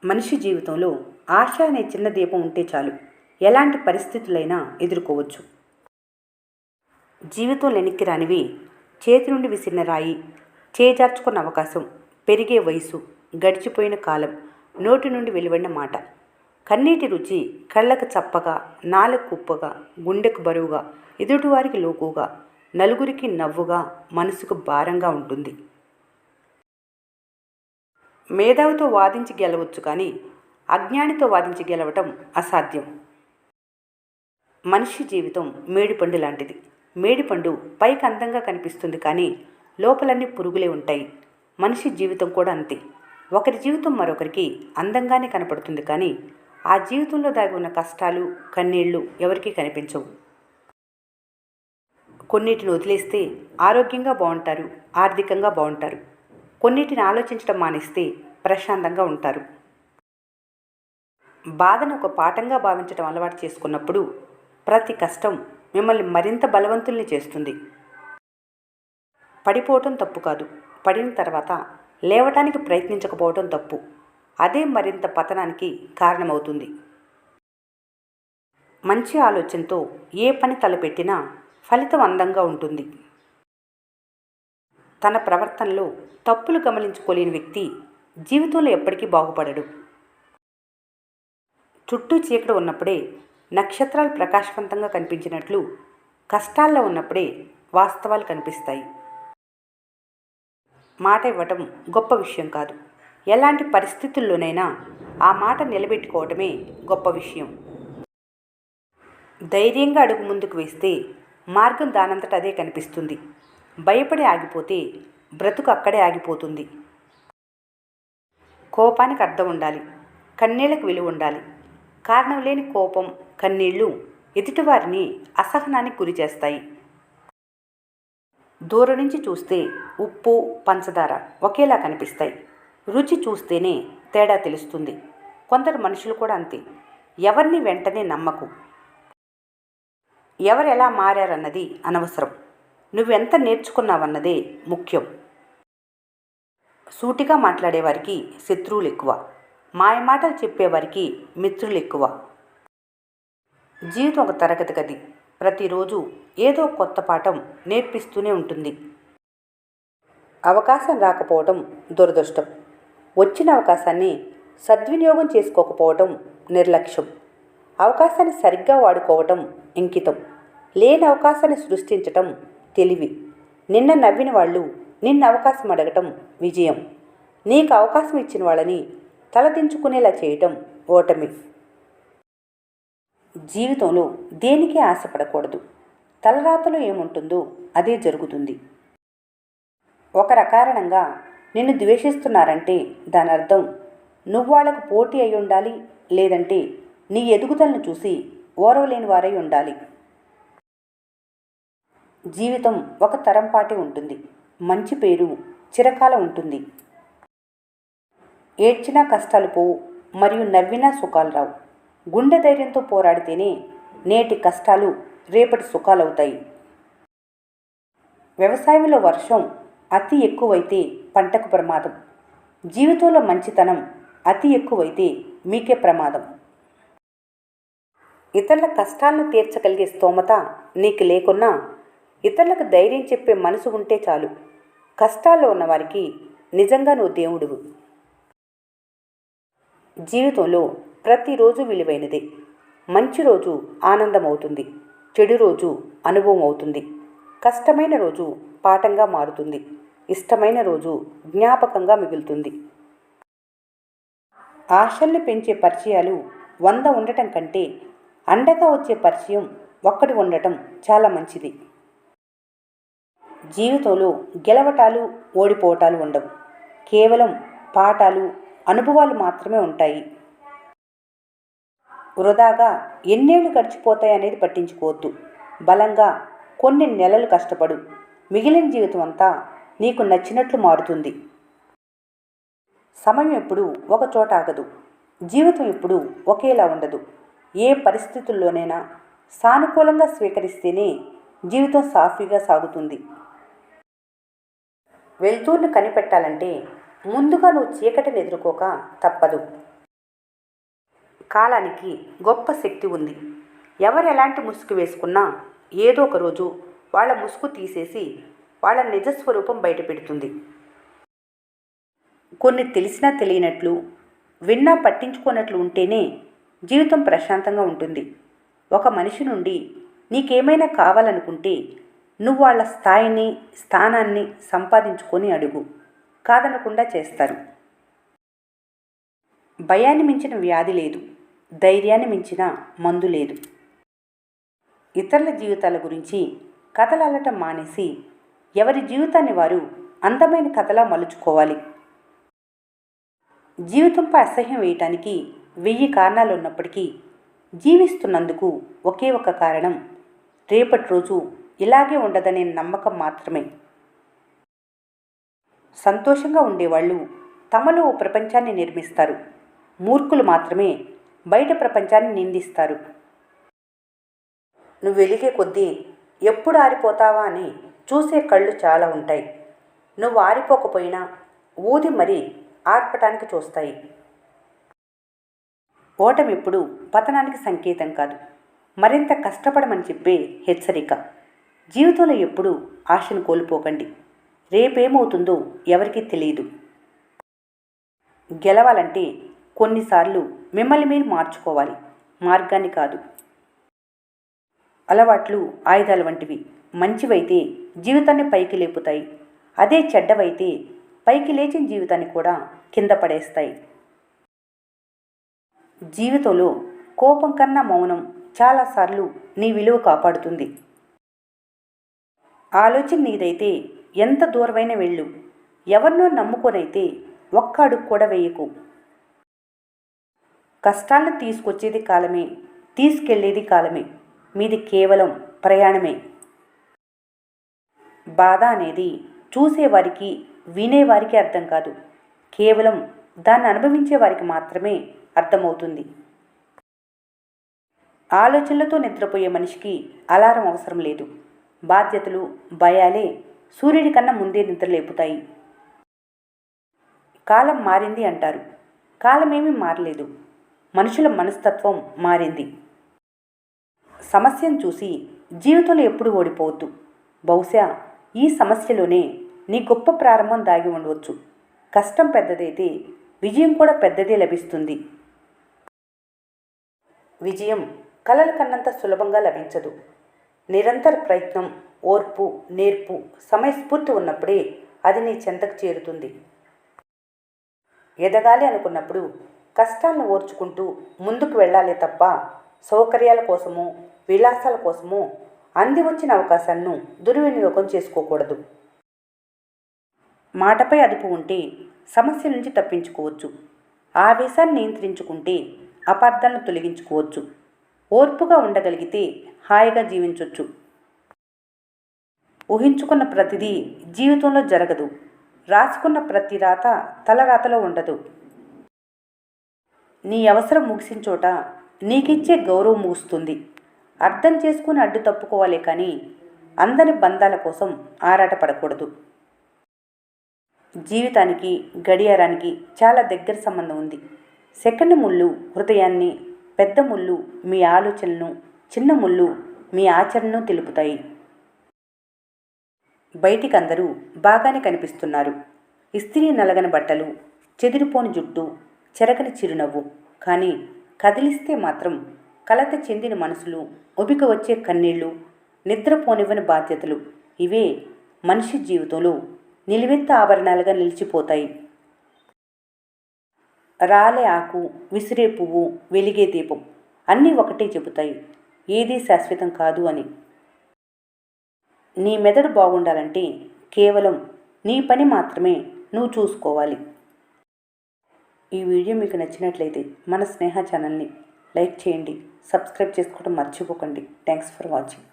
మనిషి జీవితంలో ఆశ అనే చిన్న దీపం ఉంటే చాలు, ఎలాంటి పరిస్థితులైనా ఎదుర్కోవచ్చు. జీవితం వెనక్కి రానివి, చేతి నుండి విసిరిన రాయి, చేజార్చుకున్న అవకాశం, పెరిగే వయసు, గడిచిపోయిన కాలం, నోటి నుండి వెలువడిన మాట. కన్నీటి రుచి కళ్ళకు చప్పగా, నాలుగు ఉప్పగా, గుండెకు బరువుగా, ఎదుటివారికి లోకుగా, నలుగురికి నవ్వుగా, మనసుకు భారంగా ఉంటుంది. మేధావితో వాదించి గెలవచ్చు, కానీ అజ్ఞానితో వాదించి గెలవటం అసాధ్యం. మనిషి జీవితం మేడిపండు లాంటిది. మేడిపండు పైకి అందంగా కనిపిస్తుంది, కానీ లోపలన్నీ పురుగులే ఉంటాయి. మనిషి జీవితం కూడా అంతే. ఒకరి జీవితం మరొకరికి అందంగానే కనపడుతుంది, కానీ ఆ జీవితంలో దాగి ఉన్న కష్టాలు, కన్నీళ్లు ఎవరికీ కనిపించవు. కొన్నిటిని వదిలేస్తే ఆరోగ్యంగా బాగుంటారు, ఆర్థికంగా బాగుంటారు. కొన్నిటిని ఆలోచించడం మానేస్తే ప్రశాంతంగా ఉంటారు. బాధను ఒక పాఠంగా భావించడం అలవాటు చేసుకున్నప్పుడు ప్రతి కష్టం మిమ్మల్ని మరింత బలవంతుల్ని చేస్తుంది. పడిపోవటం తప్పు కాదు, పడిన తర్వాత లేవటానికి ప్రయత్నించకపోవటం తప్పు. అదే మరింత పతనానికి కారణమవుతుంది. మంచి ఆలోచనతో ఏ పని తలపెట్టినా ఫలితం అందంగా ఉంటుంది. తన ప్రవర్తనలో తప్పులు గమనించుకోలేని వ్యక్తి జీవితంలో ఎప్పటికీ బాగుపడడు. చుట్టూ చీకటి ఉన్నప్పుడే నక్షత్రాలు ప్రకాశవంతంగా కనిపించినట్లు, కష్టాల్లో ఉన్నప్పుడే వాస్తవాలు కనిపిస్తాయి. మాట ఇవ్వటం గొప్ప విషయం కాదు, ఎలాంటి పరిస్థితుల్లోనైనా ఆ మాట నిలబెట్టుకోవటమే గొప్ప విషయం. ధైర్యంగా అడుగు ముందుకు వేస్తే మార్గం దానంతట అదే కనిపిస్తుంది. భయపడి ఆగిపోతే బ్రతుకు అక్కడే ఆగిపోతుంది. కోపానికి అర్థం ఉండాలి, కన్నీళ్లకు విలువ ఉండాలి. కారణం లేని కోపం, కన్నీళ్లు ఎదుటివారిని అసహనానికి గురి చేస్తాయి. దూరం నుంచి చూస్తే ఉప్పు, పంచదార ఒకేలా కనిపిస్తాయి. రుచి చూస్తేనే తేడా తెలుస్తుంది. కొందరు మనుషులు కూడా అంతే. ఎవరిని వెంటనే నమ్మకు. ఎవరు ఎలా మారారన్నది అనవసరం. నువ్వెంత నేర్చుకున్నావన్నదే ముఖ్యం. సూటిగా మాట్లాడేవారికి శత్రువులు ఎక్కువ, మాయమాటలు చెప్పేవారికి మిత్రులు ఎక్కువ. జీవితం ఒక తరగతి గది. ప్రతిరోజు ఏదో కొత్త పాఠం నేర్పిస్తూనే ఉంటుంది. అవకాశం రాకపోవటం దురదృష్టం. వచ్చిన అవకాశాన్ని సద్వినియోగం చేసుకోకపోవటం నిర్లక్ష్యం. అవకాశాన్ని సరిగ్గా వాడుకోవటం ఇంకితం. లేని అవకాశాన్ని సృష్టించటం తెలివి. నిన్న నవ్విన వాళ్ళు నిన్న అవకాశం అడగటం విజయం. నీకు అవకాశం ఇచ్చిన వాళ్ళని తలదించుకునేలా చేయటం ఓటమి. జీవితంలో దేనికి ఆశపడకూడదు. తలరాతలో ఏముంటుందో అదే జరుగుతుంది. ఒకరి కారణంగా నిన్ను ద్వేషిస్తున్నారంటే దాని అర్థం నువ్వు వాళ్లకు పోటీ అయి ఉండాలి, లేదంటే నీ ఎదుగుదలను చూసి ఓర్వలేని వారై ఉండాలి. జీవితం ఒక తరం పాటే ఉంటుంది. మంచి పేరు చిరకాలం ఉంటుంది. ఏడ్చినా కష్టాలు పోవు, మరియు నవ్వినా సుఖాలు రావు. గుండె ధైర్యంతో పోరాడితేనే నేటి కష్టాలు రేపటి సుఖాలవుతాయి. వ్యవసాయంలో వర్షం అతి ఎక్కువైతే పంటకు ప్రమాదం. జీవితంలో మంచితనం అతి ఎక్కువైతే మీకే ప్రమాదం. ఇతరుల కష్టాలను తీర్చగలిగే స్తోమత నీకు లేకున్నా ఇతరులకు ధైర్యం చెప్పే మనసు ఉంటే చాలు. కష్టాల్లో ఉన్నవారికి నిజంగా నువ్వు దేవుడువు. జీవితంలో ప్రతిరోజు విలువైనదే. మంచి రోజు ఆనందం అవుతుంది, చెడు రోజు అనుభవం అవుతుంది. కష్టమైన రోజు పాఠంగా మారుతుంది, ఇష్టమైన రోజు జ్ఞాపకంగా మిగులుతుంది. ఆశల్ని పెంచే పరిచయాలు 100 ఉండటం కంటే అండగా వచ్చే పరిచయం ఒక్కటి ఉండటం చాలా మంచిది. జీవితంలో గెలవటాలు, ఓడిపోవటాలు ఉండవు. కేవలం పాఠాలు, అనుభవాలు మాత్రమే ఉంటాయి. వృధాగా ఎన్నేళ్లు గడిచిపోతాయనేది పట్టించుకోవద్దు. బలంగా కొన్ని నెలలు కష్టపడు. మిగిలిన జీవితం అంతా నీకు నచ్చినట్లు మారుతుంది. సమయం ఎప్పుడూ ఒక చోట ఆగదు. జీవితం ఎప్పుడూ ఒకేలా ఉండదు. ఏ పరిస్థితుల్లోనైనా సానుకూలంగా స్వీకరిస్తేనే జీవితం సాఫీగా సాగుతుంది. వెలుతురును కనిపెట్టాలంటే ముందుగా నువ్వు చీకటిని ఎదుర్కోక తప్పదు. కాలానికి గొప్ప శక్తి ఉంది. ఎవరు ఎలాంటి ముసుగు వేసుకున్నా ఏదో ఒక రోజు వాళ్ళ ముసుగు తీసేసి వాళ్ళ నిజస్వరూపం బయటపెడుతుంది. కొన్ని తెలిసినా తెలియనట్లు, విన్నా పట్టించుకోనట్లు ఉంటేనే జీవితం ప్రశాంతంగా ఉంటుంది. ఒక మనిషి నుండి నీకేమైనా కావాలనుకుంటే నువ్వు వాళ్ళ స్థాయిని, స్థానాన్ని సంపాదించుకొని అడుగు, కాదనకుండా చేస్తారు. భయాన్ని మించిన వ్యాధి లేదు, ధైర్యాన్ని మించిన మందు లేదు. ఇతరుల జీవితాల గురించి కథలు అల్లటం మానేసి ఎవరి జీవితాన్ని వారు అందమైన కథలా మలుచుకోవాలి. జీవితంపై అసహ్యం వేయటానికి 1000 కారణాలు ఉన్నప్పటికీ జీవిస్తున్నందుకు ఒకే ఒక కారణం, రేపటి రోజు ఇలాగే ఉండదనే నమ్మకం మాత్రమే. సంతోషంగా ఉండేవాళ్ళు తమలో ఓ ప్రపంచాన్ని నిర్మిస్తారు. మూర్ఖులు మాత్రమే బయట ప్రపంచాన్ని నిందిస్తారు. నువ్వు వెలిగే కొద్దీ ఎప్పుడు ఆరిపోతావా అని చూసే కళ్ళు చాలా ఉంటాయి. నువ్వు ఆరిపోకపోయినా ఊది మరీ ఆర్పటానికి చూస్తాయి. ఓటమి ఎప్పుడు పతనానికి సంకేతం కాదు, మరింత కష్టపడమని చెప్పే హెచ్చరిక. జీవితంలో ఎప్పుడూ ఆశను కోల్పోకండి. రేపేమవుతుందో ఎవరికీ తెలియదు. గెలవాలంటే కొన్నిసార్లు మిమ్మల్ని మీరు మార్చుకోవాలి, మార్గాన్ని కాదు. అలవాట్లు ఆయుధాలు వంటివి. మంచివైతే జీవితాన్ని పైకి లేపుతాయి, అదే చెడ్డవైతే పైకి లేచిన జీవితాన్ని కూడా కింద పడేస్తాయి. జీవితంలో కోపం కన్నా మౌనం చాలాసార్లు నీ విలువ కాపాడుతుంది. ఆలోచన నీదైతే ఎంత దూరమైన వెళ్ళు. ఎవరినో నమ్ముకొనైతే ఒక్క అడుగు కూడా వేయకు. కష్టాలను తీసుకొచ్చేది కాలమే, తీసుకెళ్లేది కాలమే. మీది కేవలం ప్రయాణమే. బాధ అనేది చూసేవారికి, వినేవారికి అర్థం కాదు, కేవలం దాన్ని అనుభవించే వారికి మాత్రమే అర్థమవుతుంది. ఆలోచనలతో నిద్రపోయే మనిషికి అలారం అవసరం లేదు. బాధ్యతలు, భయాలే సూర్యుడి కన్నా ముందే నిద్రలేపుతాయి. కాలం మారింది అంటారు, కాలమేమీ మారలేదు. మనుషుల మనస్తత్వం మారింది. సమస్యను చూసి జీవితంలో ఎప్పుడు ఓడిపోవద్దు. బహుశా ఈ సమస్యలోనే నీ గొప్ప ప్రారంభం దాగి ఉండవచ్చు. కష్టం పెద్దదైతే విజయం కూడా పెద్దదే లభిస్తుంది. విజయం కలల కన్నంత సులభంగా లభించదు. నిరంతర ప్రయత్నం, ఓర్పు, నేర్పు, సమయస్ఫూర్తి ఉన్నప్పుడే అది నీ చెంతకు చేరుతుంది. ఎదగాలి అనుకున్నప్పుడు కష్టాలను ఓర్చుకుంటూ ముందుకు వెళ్ళాలి తప్ప సౌకర్యాల కోసమో విలాసాల కోసమో అంది వచ్చిన అవకాశాలను దుర్వినియోగం చేసుకోకూడదు. మాటపై అదుపు ఉంటే సమస్య నుంచి తప్పించుకోవచ్చు. ఆవేశాన్ని నియంత్రించుకుంటే అపార్థాలను తొలగించుకోవచ్చు. ఓర్పుగా ఉండగలిగితే హాయిగా జీవించవచ్చు. ఊహించుకున్న ప్రతిదీ జీవితంలో జరగదు. రాసుకున్న ప్రతి రాత తలరాతలో ఉండదు. నీ అవసరం ముగిసిన చోట నీకిచ్చే గౌరవం ముగుస్తుంది. అర్థం చేసుకుని అడ్డు తప్పుకోవాలి కానీ అందని బంధాల కోసం ఆరాటపడకూడదు. జీవితానికి, గడియారానికి చాలా దగ్గర సంబంధం ఉంది. సెకండ్ ముళ్ళు హృదయాన్ని, పెద్ద ముళ్ళు మీ ఆలోచనలను, చిన్న ముళ్ళు మీ ఆచరణను తెలుపుతాయి. బయటికి అందరూ బాగానే కనిపిస్తున్నారు. ఇస్త్రీ నలగని బట్టలు, చెదిరిపోని జుట్టు, చెరగని చిరునవ్వు. కానీ కదిలిస్తే మాత్రం కలత చెందిన మనసులు, ఉబిక వచ్చే కన్నీళ్లు, నిద్రపోనివ్వని బాధ్యతలు, ఇవే మనిషి జీవితంలో నిలువెత్త ఆభరణాలుగా నిలిచిపోతాయి. రాలే ఆకు, విసిరే పువ్వు, వెలిగే దీపం అన్నీ ఒకటే చెబుతాయి, ఏదీ శాశ్వతం కాదు అని. నీ మెదడు బాగుండాలంటే కేవలం నీ పని మాత్రమే నువ్వు చూసుకోవాలి. ఈ వీడియో మీకు నచ్చినట్లయితే మన స్నేహ ఛానల్ని లైక్ చేయండి, సబ్స్క్రైబ్ చేసుకోవడం మర్చిపోకండి. Thanks for watching.